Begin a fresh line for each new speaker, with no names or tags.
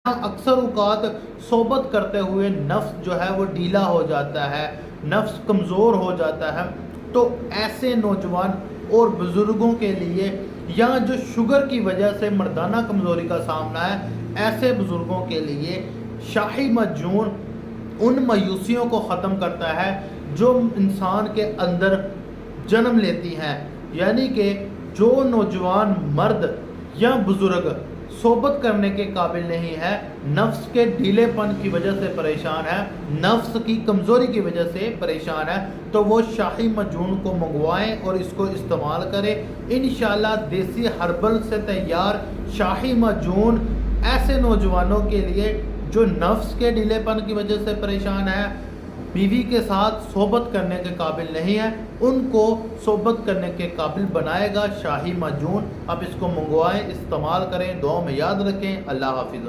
अक्सर औक़ात सोबत करते हुए नफ्स जो है वो ढीला हो जाता है, नफ्स कमज़ोर हो जाता है। तो ऐसे नौजवान और बुज़ुर्गों के लिए या जो शुगर की वजह से मर्दाना कमज़ोरी का सामना है, ऐसे बुज़ुर्गों के लिए शाही मजनून उन मायूसियों को ख़त्म करता है जो इंसान के अंदर जन्म लेती हैं। यानी कि जो नौजवान मर्द या बुज़ुर्ग सोबत करने के काबिल नहीं है, नफ्स के ढीलेपन की वजह से परेशान है, नफ्स की कमज़ोरी की वजह से परेशान है, तो वो शाही मजून को मंगवाएं और इसको इस्तेमाल करें। इंशाल्लाह देसी हर्बल से तैयार शाही मजून ऐसे नौजवानों के लिए जो नफ्स के ढीलेपन की वजह से परेशान है, बीवी के साथ सोबत करने के काबिल नहीं है, उनको सोबत करने के काबिल बनाएगा शाही मजून। आप इसको मंगवाएं, इस्तेमाल करें, दुआ में याद रखें। अल्लाह हाफ़िज़।